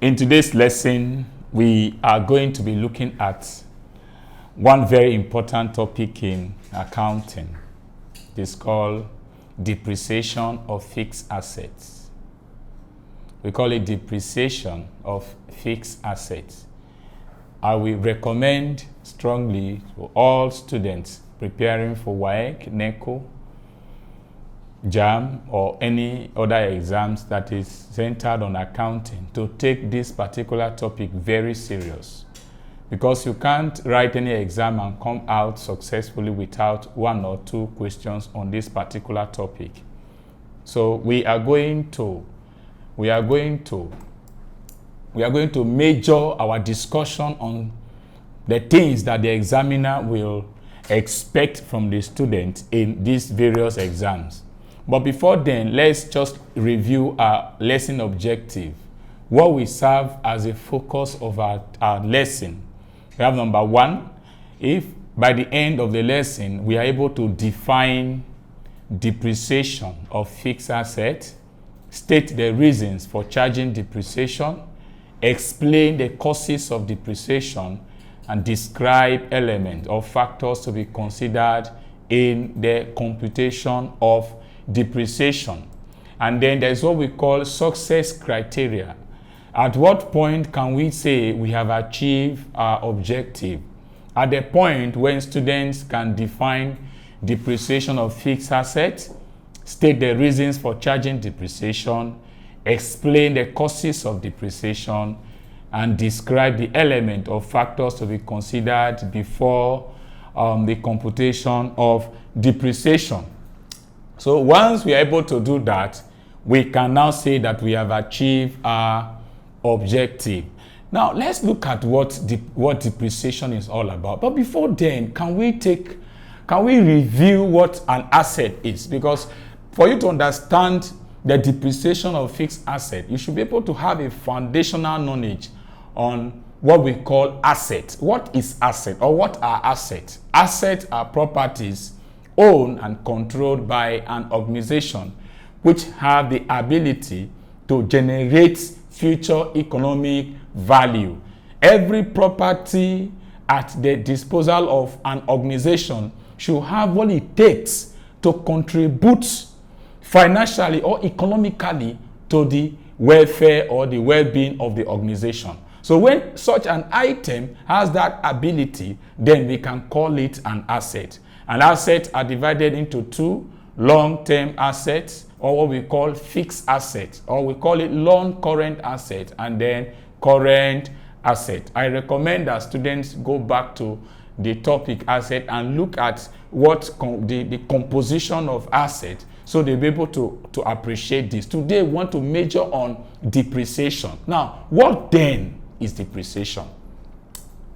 In today's lesson, we are going to be looking at one very important topic in accounting. It's called depreciation of fixed assets. We call it depreciation of fixed assets. I will recommend strongly to all students preparing for WAEC, NECO, JAM, or any other exams that is centered on accounting to take this particular topic very serious, because you can't write any exam and come out successfully without one or two questions on this particular topic. So we are going to major our discussion on the things that the examiner will expect from the student in these various exams. But before then, let's just review our lesson objective. What we serve as a focus of our lesson. We have number one, if by the end of the lesson we are able to define depreciation of fixed assets, state the reasons for charging depreciation, explain the causes of depreciation, and describe elements or factors to be considered in the computation of depreciation. And then there's what we call success criteria. At what point can we say we have achieved our objective? At the point when students can define depreciation of fixed assets, state the reasons for charging depreciation, explain the causes of depreciation, and describe the element or factors to be considered before the computation of depreciation. So once we are able to do that, we can now say that we have achieved our objective. Now let's look at what depreciation is all about. But before then, can we review what an asset is? Because for you to understand the depreciation of fixed asset, you should be able to have a foundational knowledge on what we call asset. What is asset, or what are assets? Assets are properties owned and controlled by an organization which have the ability to generate future economic value. Every property at the disposal of an organization should have what it takes to contribute financially or economically to the welfare or the well-being of the organization. So when such an item has that ability, then we can call it an asset. And assets are divided into two: long-term assets, or what we call fixed assets, or we call it non-current assets, and then current asset. I recommend that students go back to the topic asset and look at what the composition of assets, so they'll be able to appreciate this. Today we want to major on depreciation. Now, what then is depreciation?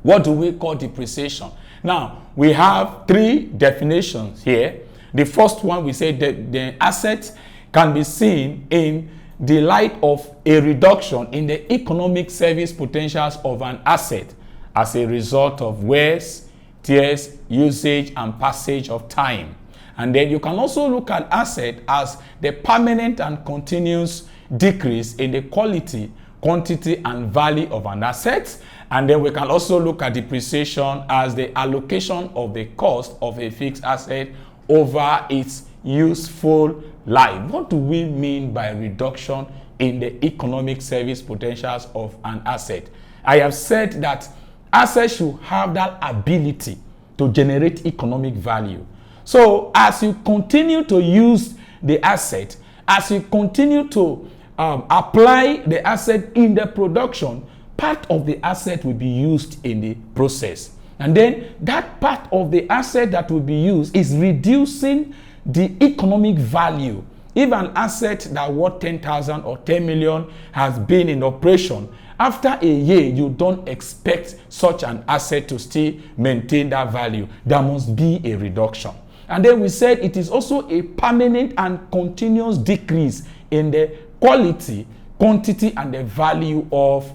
What do we call depreciation? Now, we have three definitions here. The first one, we say that the assets can be seen in the light of a reduction in the economic service potentials of an asset as a result of wears, tears, usage, and passage of time. And then you can also look at asset as the permanent and continuous decrease in the quality, quantity, and value of an asset. And then we can also look at depreciation as the allocation of the cost of a fixed asset over its useful life. What do we mean by reduction in the economic service potentials of an asset? I have said that assets should have that ability to generate economic value. So as you continue to use the asset, as you continue to apply the asset in the production, part of the asset will be used in the process. And then that part of the asset that will be used is reducing the economic value. If an asset that worth 10,000 or 10 million has been in operation, after a year, you don't expect such an asset to still maintain that value. There must be a reduction. And then we said it is also a permanent and continuous decrease in the quality, quantity, and the value of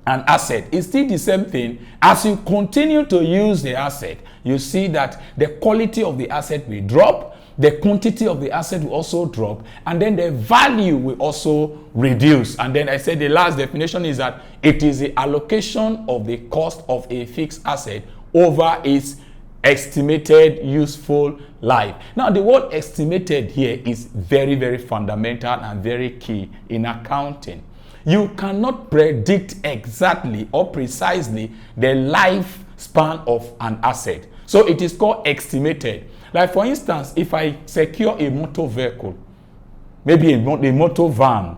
an asset. It's still the same thing. As you continue to use the asset, you see that the quality of the asset will drop, the quantity of the asset will also drop, and then the value will also reduce. And then I said the last definition is that it is the allocation of the cost of a fixed asset over its estimated useful life. Now, the word estimated here is very, very fundamental and very key in accounting. You cannot predict exactly or precisely the lifespan of an asset. So it is called estimated. Like for instance, if I secure a motor vehicle, maybe a motor van,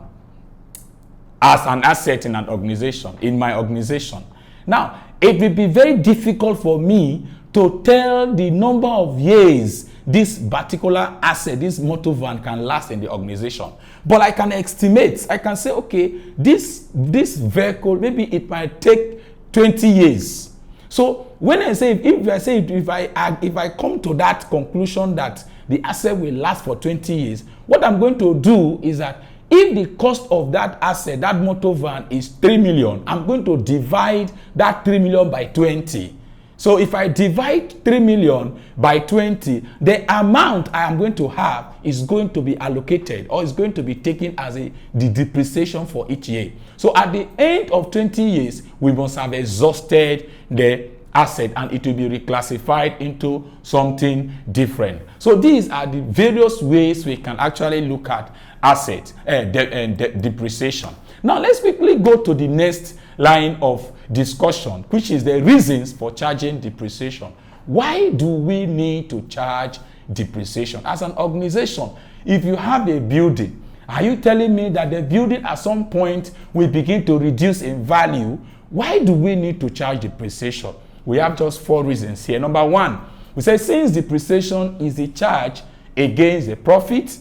as an asset in an organization, in my organization. Now, it will be very difficult for me to tell the number of years this particular asset, this motor van, can last in the organization. But I can estimate. I can say, okay, this vehicle, maybe it might take 20 years. So when I say, if I come to that conclusion that the asset will last for 20 years, what I'm going to do is that if the cost of that asset, that motor van, is 3 million, I'm going to divide that 3 million by 20. So if I divide 3 million by 20, the amount I am going to have is going to be allocated, or is going to be taken as the depreciation for each year. So at the end of 20 years, we must have exhausted the asset, and it will be reclassified into something different. So these are the various ways we can actually look at asset depreciation. Now let's quickly go to the next line of discussion, which is the reasons for charging depreciation. Why do we need to charge depreciation? As an organization, if you have a building, are you telling me that the building at some point will begin to reduce in value? Why do we need to charge depreciation? We have just 4 reasons here. Number 1, we say since depreciation is the charge against the profit,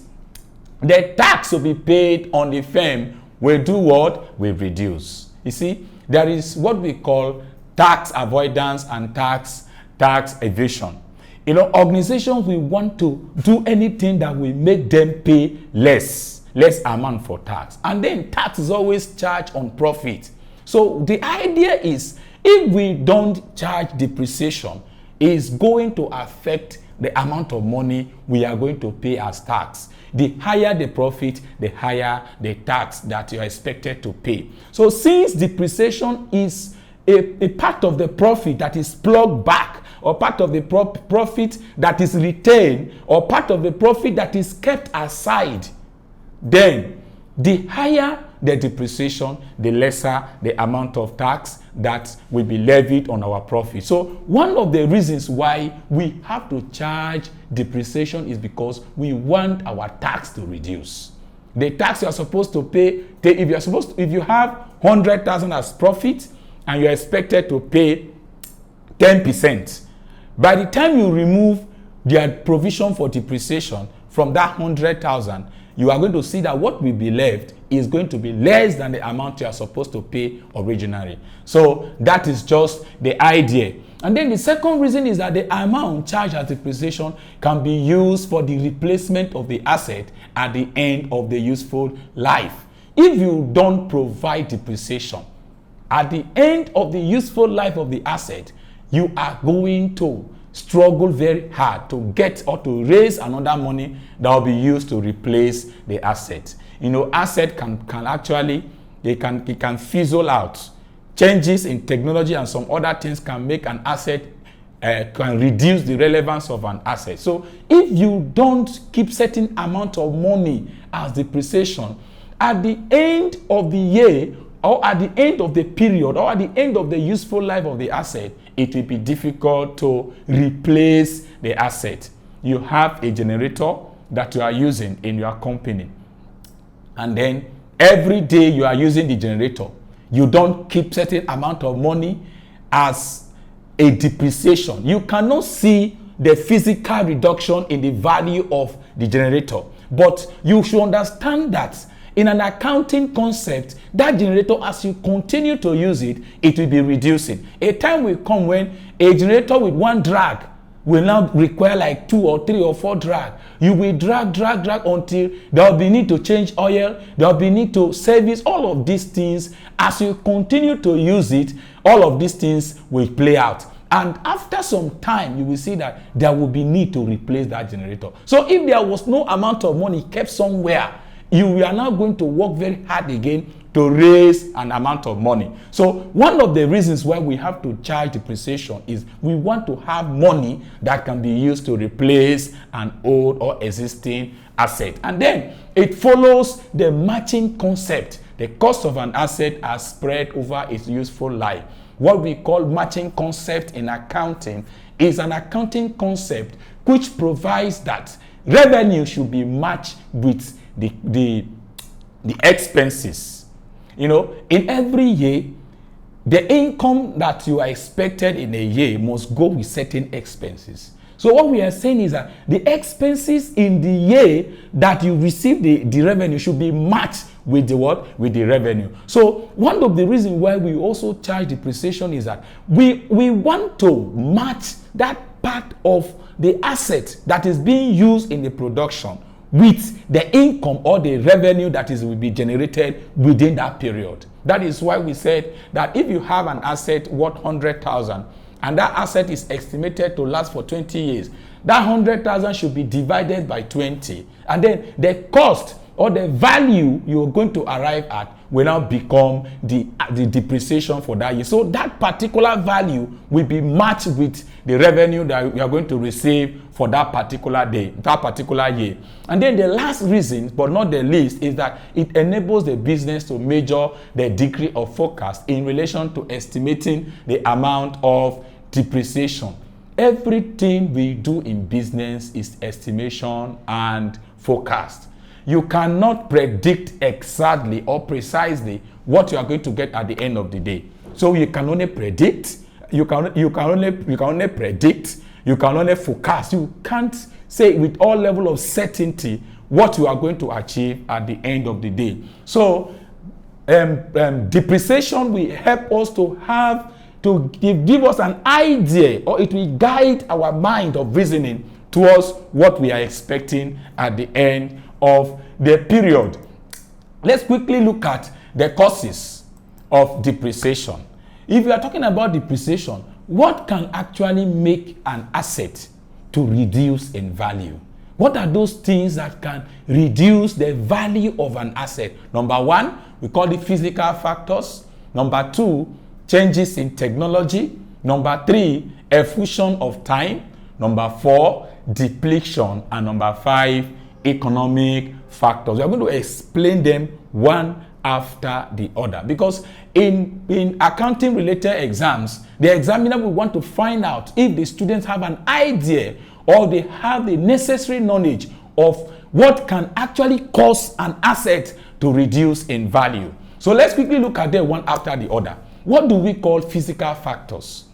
the tax will be paid on the firm will do what? Will reduce. You see, there is what we call tax avoidance and tax evasion. You know, organizations will want to do anything that will make them pay less amount for tax. And then tax is always charged on profit. So the idea is, if we don't charge depreciation, it's going to affect the amount of money we are going to pay as tax. The higher the profit, the higher the tax that you are expected to pay. So since depreciation is a part of the profit that is plugged back, or part of the profit that is retained, or part of the profit that is kept aside, then the higher the depreciation, the lesser the amount of tax that will be levied on our profit. So one of the reasons why we have to charge depreciation is because we want our tax to reduce. The tax you are supposed to pay, if you have 100,000 as profit and you are expected to pay 10%, by the time you remove the provision for depreciation from that 100,000, you are going to see that what will be left is going to be less than the amount you are supposed to pay originally. So that is just the idea. And then the second reason is that the amount charged as depreciation can be used for the replacement of the asset at the end of the useful life. If you don't provide depreciation at the end of the useful life of the asset, you are going to struggle very hard to get or to raise another money that will be used to replace the asset. You know, asset can actually, it can fizzle out. Changes in technology and some other things can make an asset, can reduce the relevance of an asset. So if you don't keep certain amount of money as depreciation, at the end of the year, or at the end of the period, or at the end of the useful life of the asset, it will be difficult to replace the asset. You have a generator that you are using in your company, and then every day you are using the generator. You don't keep certain amount of money as a depreciation. You cannot see the physical reduction in the value of the generator, but you should understand that in an accounting concept, that generator, as you continue to use it, it will be reducing. A time will come when a generator with one drag will now require like 2 or 3 or 4 drag. You will drag until there will be need to change oil, there will be need to service. All of these things, as you continue to use it, all of these things will play out. And after some time, you will see that there will be need to replace that generator. So if there was no amount of money kept somewhere, you are now going to work very hard again to raise an amount of money. So one of the reasons why we have to charge depreciation is we want to have money that can be used to replace an old or existing asset. And then it follows the matching concept. The cost of an asset are spread over its useful life. What we call matching concept in accounting is an accounting concept which provides that revenue should be matched with the expenses. You know, in every year, the income that you are expected in a year must go with certain expenses. So what we are saying is that the expenses in the year that you receive the revenue should be matched with the what? With the revenue. So one of the reasons why we also charge depreciation is that we want to match that part of the asset that is being used in the production with the income or the revenue that will be generated within that period. That is why we said that if you have an asset worth 100,000 and that asset is estimated to last for 20 years, that 100,000 should be divided by 20, and then the cost or the value you're going to arrive at will now become the depreciation for that year. So that particular value will be matched with the revenue that you are going to receive for that particular day, that particular year. And then the last reason, but not the least, is that it enables the business to measure the degree of forecast in relation to estimating the amount of depreciation. Everything we do in business is estimation and forecast. You cannot predict exactly or precisely what you are going to get at the end of the day. So you can only predict, you can only predict, you can only forecast. You can't say with all level of certainty what you are going to achieve at the end of the day. So depreciation will help us to give us an idea, or it will guide our mind of reasoning towards what we are expecting at the end of the period. Let's quickly look at the causes of depreciation. If you are talking about depreciation, what can actually make an asset to reduce in value? What are those things that can reduce the value of an asset? Number one, we call it physical factors. Number two, changes in technology. Number three, effusion of time. Number four, depletion. And number five, economic factors. We are going to explain them one after the other, because in accounting related exams, the examiner will want to find out if the students have an idea or they have the necessary knowledge of what can actually cause an asset to reduce in value. So let's quickly look at them one after the other. What do we call physical factors?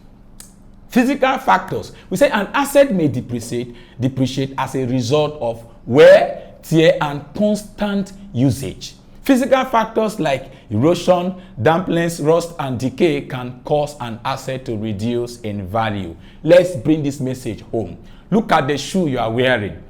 Physical factors. We say an asset may depreciate as a result of wear, tear, and constant usage. Physical factors like erosion, dampness, rust, and decay can cause an asset to reduce in value. Let's bring this message home. Look at the shoe you are wearing.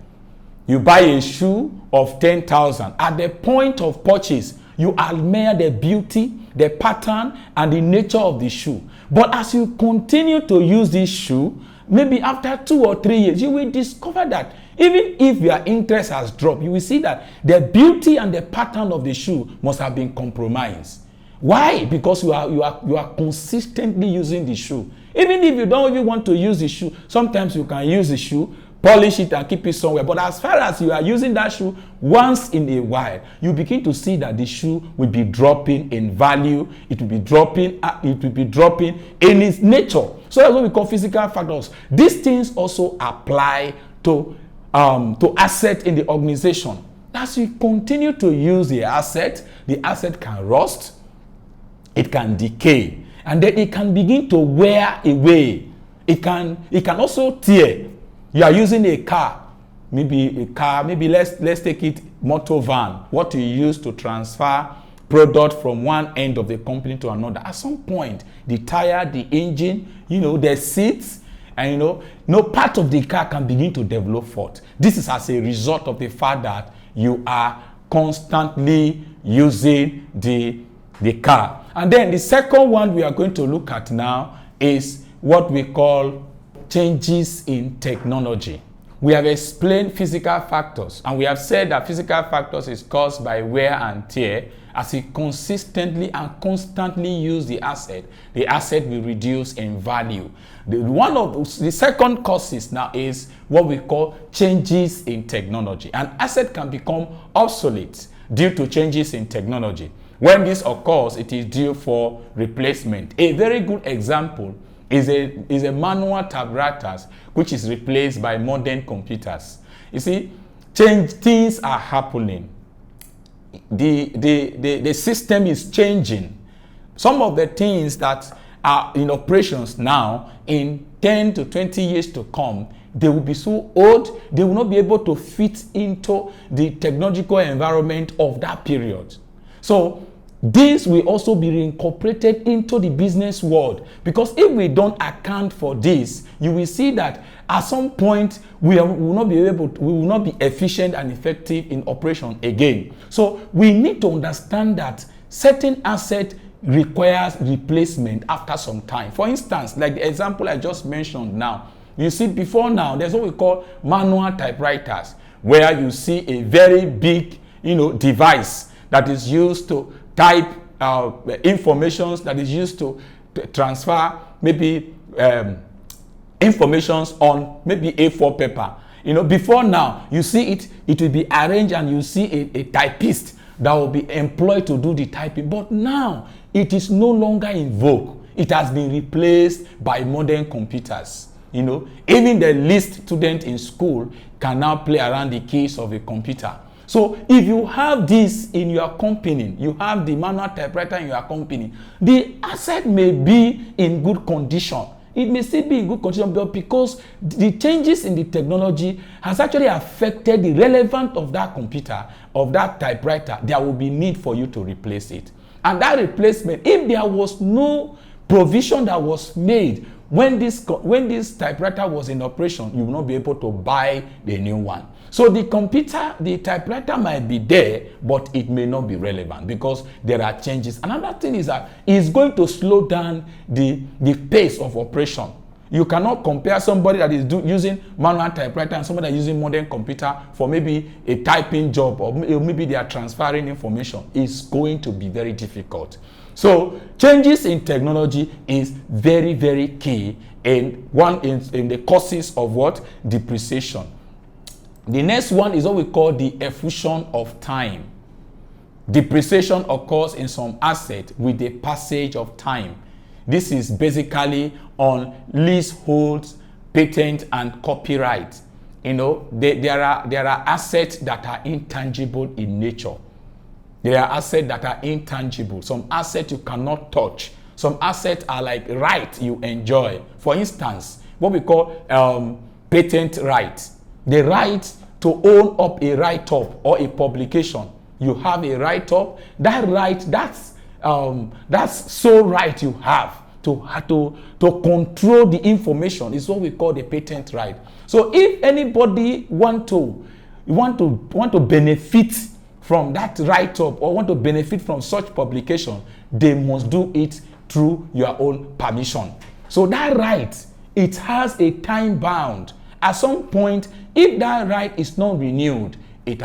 You buy a shoe of 10,000. At the point of purchase, you admire the beauty, the pattern, and the nature of the shoe. But as you continue to use this shoe, maybe after 2 or 3 years, you will discover that even if your interest has dropped, you will see that the beauty and the pattern of the shoe must have been compromised. Why? Because you are consistently using the shoe. Even if you don't even want to use the shoe, sometimes you can use the shoe, polish it and keep it somewhere. But as far as you are using that shoe once in a while, you begin to see that the shoe will be dropping in value. It will be dropping in its nature. So that's what we call physical factors. These things also apply to asset in the organization. As you continue to use the asset can rust, it can decay, and then it can begin to wear away. It can also tear. You are using a car, maybe let's take it motor van, what you use to transfer product from one end of the company to another. At some point, the tire, the engine, the seats, and no part of the car can begin to develop fault. This is as a result of the fact that you are constantly using the car. And then the second one we are going to look at now is what we call changes in technology. We have explained physical factors, and we have said that physical factors is caused by wear and tear. As we consistently and constantly use the asset will reduce in value. The second causes now is what we call changes in technology. An asset can become obsolete due to changes in technology. When this occurs, it is due for replacement. A very good example is a manual typewriter which is replaced by modern computers. You see, things are happening. The system is changing. Some of the things that are in operations now, in 10 to 20 years to come, they will be so old, they will not be able to fit into the technological environment of that period. So this will also be reincorporated into the business world, because if we don't account for this, you will see that at some point we will not be efficient and effective in operation again. So we need to understand that certain asset requires replacement after some time. For instance, like the example I just mentioned now, you see before now there's what we call manual typewriters, where you see a very big device that is used to type informations, that is used to transfer maybe informations on maybe A4 paper. Before now, you see it will be arranged, and you see a typist that will be employed to do the typing. But now, it is no longer in vogue. It has been replaced by modern computers. Even the least student in school can now play around the keys of a computer. So if you have this in your company, you have the manual typewriter in your company, the asset may be in good condition. It may still be in good condition, but because the changes in the technology has actually affected the relevance of that computer, of that typewriter, there will be need for you to replace it. And that replacement, if there was no provision that was made when this typewriter was in operation, you will not be able to buy the new one. So the typewriter might be there, but it may not be relevant because there are changes. Another thing is that it's going to slow down the pace of operation. You cannot compare somebody that is using manual typewriter and somebody that is using modern computer for maybe a typing job, or maybe they are transferring information. It's going to be very difficult. So changes in technology is very, very key in the causes of what? Depreciation. The next one is what we call the effusion of time. Depreciation occurs in some asset with the passage of time. This is basically on leaseholds, patent, and copyright. There are assets that are intangible in nature. There are assets that are intangible. Some assets you cannot touch. Some assets are like right you enjoy. For instance, what we call patent right. The right to own up a write-up or a publication. You have a write-up. That right, that's sole right you have to control the information is what we call the patent right. So if anybody want to benefit from that write-up or want to benefit from such publication, they must do it through your own permission. So that right, it has a time bound. At some point, if that right is not renewed, it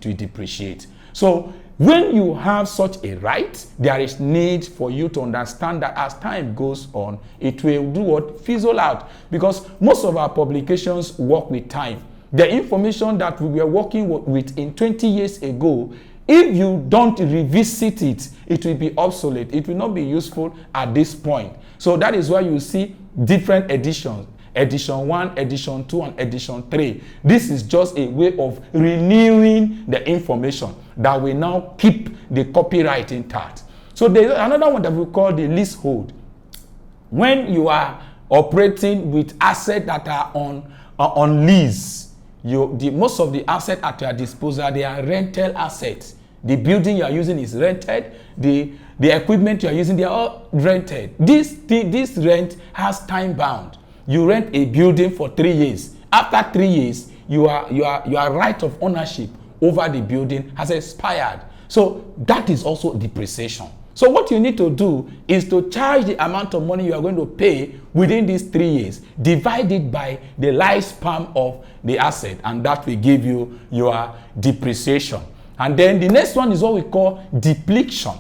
will depreciate. So when you have such a right, there is need for you to understand that as time goes on, it will do what? Fizzle out. Because most of our publications work with time. The information that we were working with in 20 years ago, if you don't revisit it, it will be obsolete. It will not be useful at this point. So that is why you see different editions. Edition 1, Edition 2, and Edition 3. This is just a way of renewing the information that will now keep the copyright intact. So there's another one that we call the leasehold. When you are operating with assets that are on lease, most of the assets at your disposal, they are rental assets. The building you are using is rented. The equipment you are using, they are all rented. This rent has time bound. You rent a building for 3 years. After 3 years, your right of ownership over the building has expired. So that is also depreciation. So what you need to do is to charge the amount of money you are going to pay within these 3 years, divide it by the lifespan of the asset, and that will give you your depreciation. And then the next one is what we call depletion.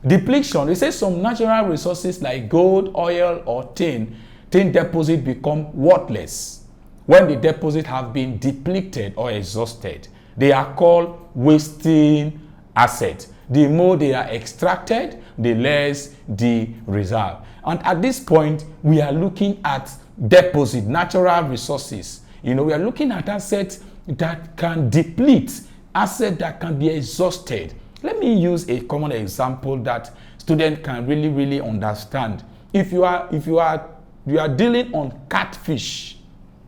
Depletion, we say some natural resources like gold, oil, or tin deposit become worthless when the deposit have been depleted or exhausted. They are called wasting assets. The more they are extracted, the less the reserve. And at this point, we are looking at deposit, natural resources. We are looking at assets that can deplete, assets that can be exhausted. Let me use a common example that students can really understand. If you are dealing on catfish,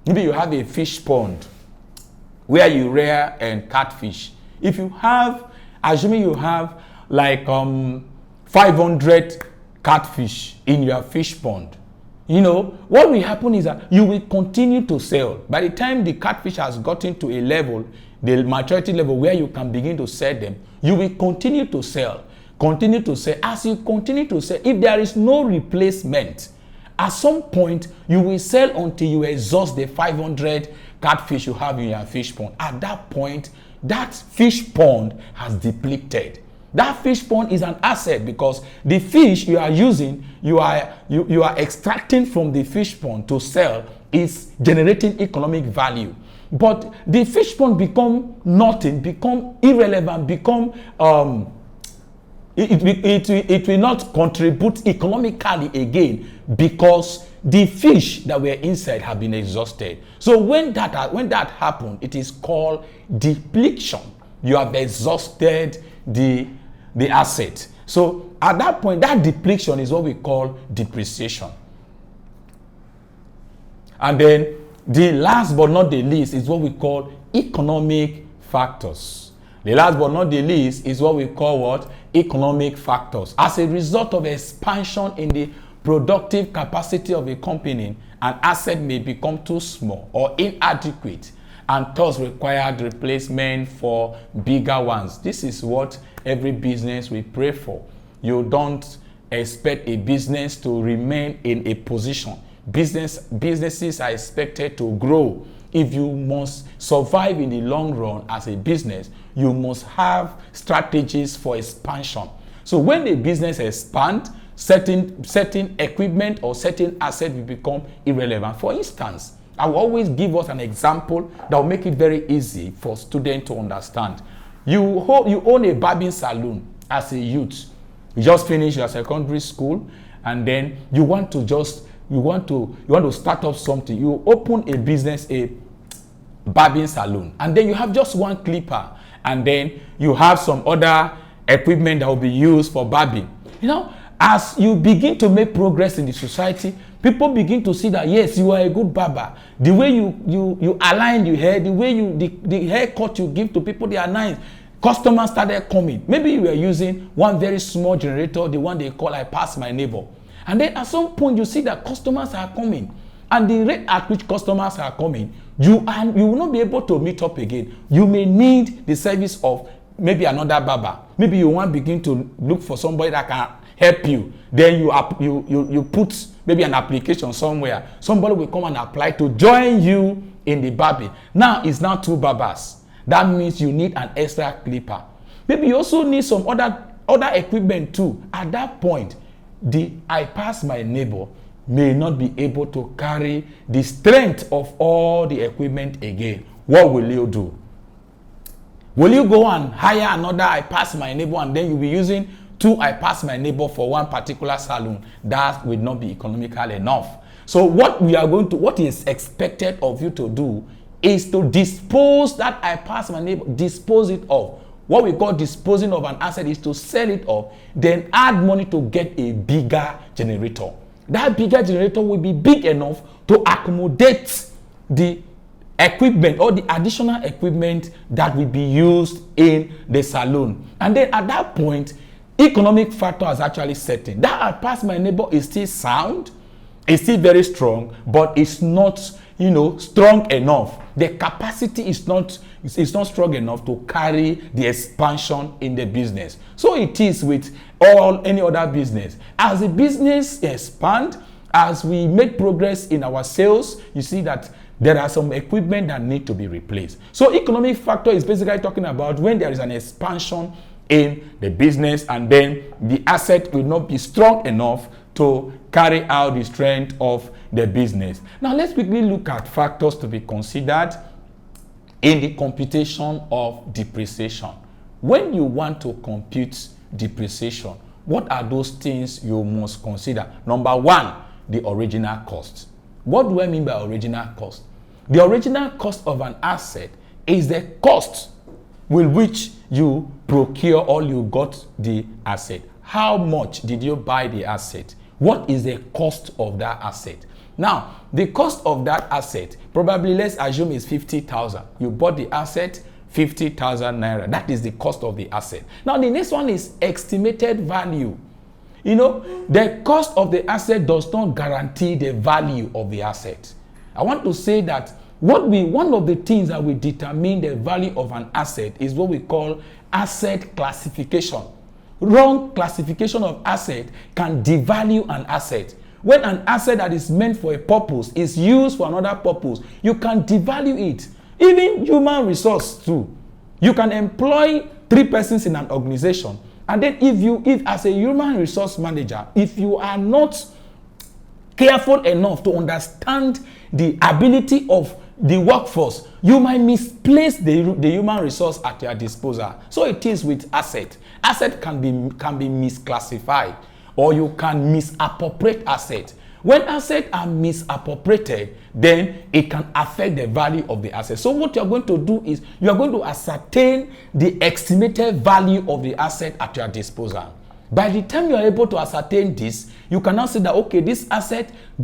maybe you have a fish pond where you rear and catfish. If you have, assuming you have like 500 catfish in your fish pond, what will happen is that you will continue to sell. By the time the catfish has gotten to a level, the maturity level where you can begin to sell them, you will continue to sell. As you continue to sell, if there is no replacement, at some point you will sell until you exhaust the 500 catfish you have in your fish pond. At that point, that fish pond has depleted. That fish pond is an asset because the fish you are using, you are extracting from the fish pond to sell, is generating economic value. But the fish pond become nothing, become irrelevant, become it will not contribute economically again because the fish that were inside have been exhausted. So when that happens, it is called depletion. You have exhausted the asset. So at that point, that depletion is what we call depreciation. And then the last but not the least is what we call economic factors. The last but not the least is what we call what? Economic factors. As a result of expansion in the productive capacity of a company, an asset may become too small or inadequate and thus required replacement for bigger ones. This is what every business will pray for. You don't expect a business to remain in a position. Businesses are expected to grow. If you must survive in the long run as a business, you must have strategies for expansion. So when a business expands, certain equipment or certain assets will become irrelevant. For instance, I will always give us an example that will make it very easy for students to understand. You own a barbing salon as a youth. You just finished your secondary school, and then you want to start up something. You open a business, a barbing salon, and then you have just one clipper, and then you have some other equipment that will be used for barbing. As you begin to make progress in the society, people begin to see that yes, you are a good barber. The way you align your hair, the way the haircut you give to people, they are nice. Customers started coming. Maybe you were using one very small generator, the one they call I Pass My Neighbor. And then at some point you see that customers are coming. And the rate at which customers are coming, you will not be able to meet up again. You may need the service of maybe another barber. Maybe you want to begin to look for somebody that can help you. Then you put maybe an application somewhere. Somebody will come and apply to join you in the barbing. Now it's now two barbers. That means you need an extra clipper. Maybe you also need some other equipment too. At that point, the I Pass My Neighbor may not be able to carry the strength of all the equipment again. What will you do? Will you go and hire another I Pass My Neighbor and then you'll be using two I Pass My Neighbor for one particular salon? That will not be economical enough. So what is expected of you to do is to dispose that I Pass My Neighbor, dispose it off. What we call disposing of an asset is to sell it off, then add money to get a bigger generator. That bigger generator will be big enough to accommodate the equipment or the additional equipment that will be used in the salon. And then at that point, economic factor is actually setting. That I Pass My Neighbor is still sound, it's still very strong, but it's not strong enough. The capacity is not It's not strong enough to carry the expansion in the business. So it is with any other business. As the business expands, as we make progress in our sales, you see that there are some equipment that need to be replaced. So economic factor is basically talking about when there is an expansion in the business and then the asset will not be strong enough to carry out the strength of the business. Now let's quickly look at factors to be considered in the computation of depreciation. When you want to compute depreciation, what are those things you must consider? Number one, the original cost. What do I mean by original cost? The original cost of an asset is the cost with which you procure or you got the asset. How much did you buy the asset? What is the cost of that asset? Now, the cost of that asset, probably let's assume is 50,000. You bought the asset, 50,000 naira. That is the cost of the asset. Now, the next one is estimated value. You know, the cost of the asset does not guarantee the value of the asset. I want to say that one of the things that will determine the value of an asset is what we call asset classification. Wrong classification of asset can devalue an asset. When an asset that is meant for a purpose is used for another purpose, you can devalue it. Even human resource too. You can employ 3 persons in an organization, and then if as a human resource manager, if you are not careful enough to understand the ability of the workforce, you might misplace the human resource at your disposal. So it is with asset. Asset can be misclassified, or you can misappropriate asset. When assets are misappropriated, then it can affect the value of the asset. So what you're going to do is you are going to ascertain the estimated value of the asset at your disposal. By the time you are able to ascertain this, you can now say that, okay, this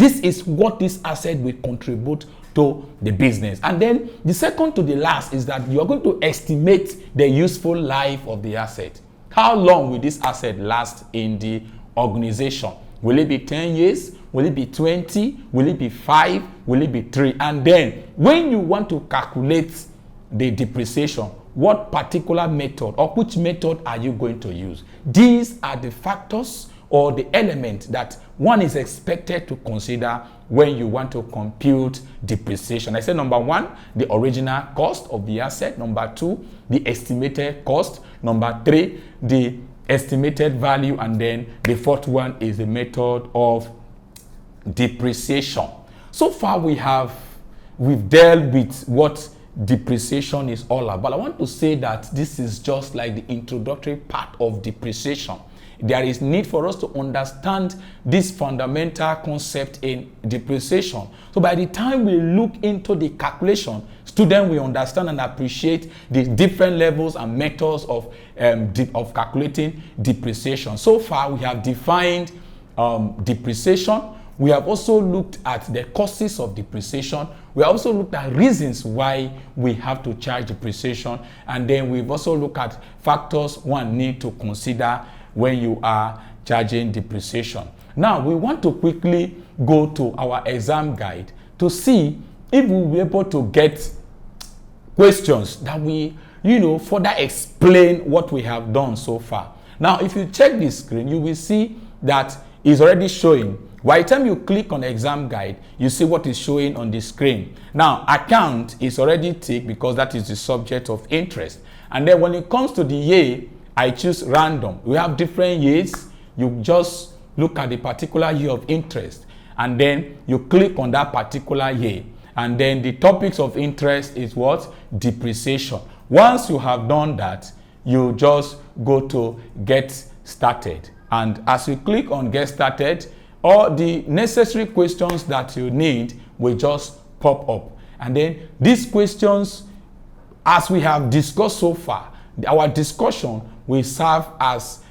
is what this asset will contribute to the business. And then the second to the last is that you are going to estimate the useful life of the asset. How long will this asset last in the organization? Will it be 10 years? Will it be 20? Will it be 5? Will it be 3? And then when you want to calculate the depreciation, what particular method or which method are you going to use? These are the factors or the elements that one is expected to consider when you want to compute depreciation. I said number 1, the original cost of the asset. Number 2, the estimated cost. Number 3, the estimated value. And then the fourth one is the method of depreciation. So far we've dealt with what depreciation is all about. I want to say that this is just like the introductory part of depreciation. There is need for us to understand this fundamental concept in depreciation. So by the time we look into the calculation, students will understand and appreciate the different levels and methods of calculating depreciation. So far we have defined depreciation. We have also looked at the causes of depreciation. We have also looked at reasons why we have to charge depreciation. And then we've also looked at factors one need to consider when you are charging depreciation. Now, we want to quickly go to our exam guide to see if we'll be able to get questions that we, further explain what we have done so far. Now, if you check the screen, you will see that it's already showing. By the time you click on exam guide, you see what is showing on the screen. Now, account is already ticked because that is the subject of interest. And then when it comes to the year, I choose random. We have different years. You just look at the particular year of interest, and then you click on that particular year. And then the topics of interest is what? Depreciation. Once you have done that, you just go to get started. And as you click on get started, all the necessary questions that you need will just pop up. And then these questions, as we have discussed so far, our discussion will serve as,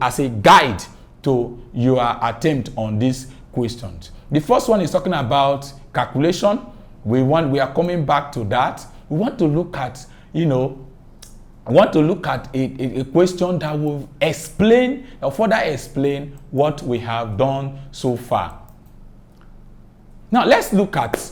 as a guide to your attempt on these questions. The first one is talking about calculation. We are coming back to that. We want to look at, a question that will explain or further explain what we have done so far. Now let's look at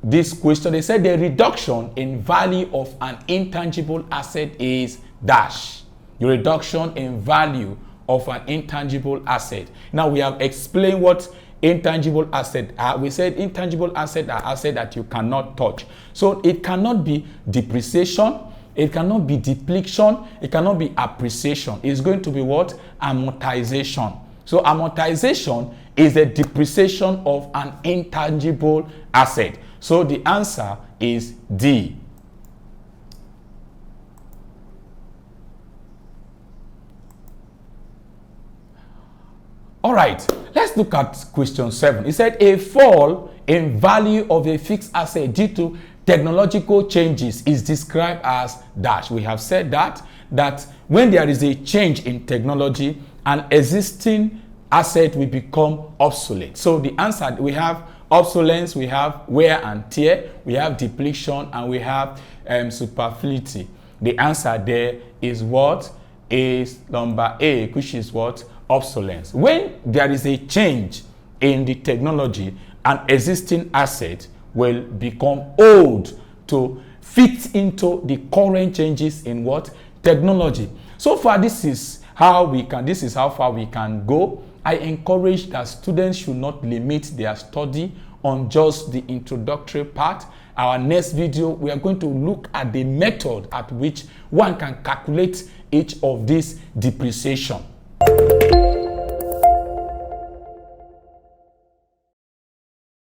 this question. They said the reduction in value of an intangible asset is dash. The reduction in value of an intangible asset. Now we have explained what intangible asset are. We said intangible asset are assets that you cannot touch. So it cannot be depreciation, it cannot be depletion, it cannot be appreciation. It's going to be what? Amortization. So amortization is the depreciation of an intangible asset. So the answer is D. All right, let's look at question 7. It said a fall in value of a fixed asset due to technological changes is described as dash. We have said that when there is a change in technology, an existing asset will become obsolete. So the answer, we have obsolescence, we have wear and tear, we have depletion, and we have superfluity. The answer there is what? Is number A, which is what? Obsolescence. When there is a change in the technology, an existing asset will become old to fit into the current changes in what? Technology. So far, this is how far we can go. I encourage that students should not limit their study on just the introductory part. Our next video, we are going to look at the method at which one can calculate each of these depreciation.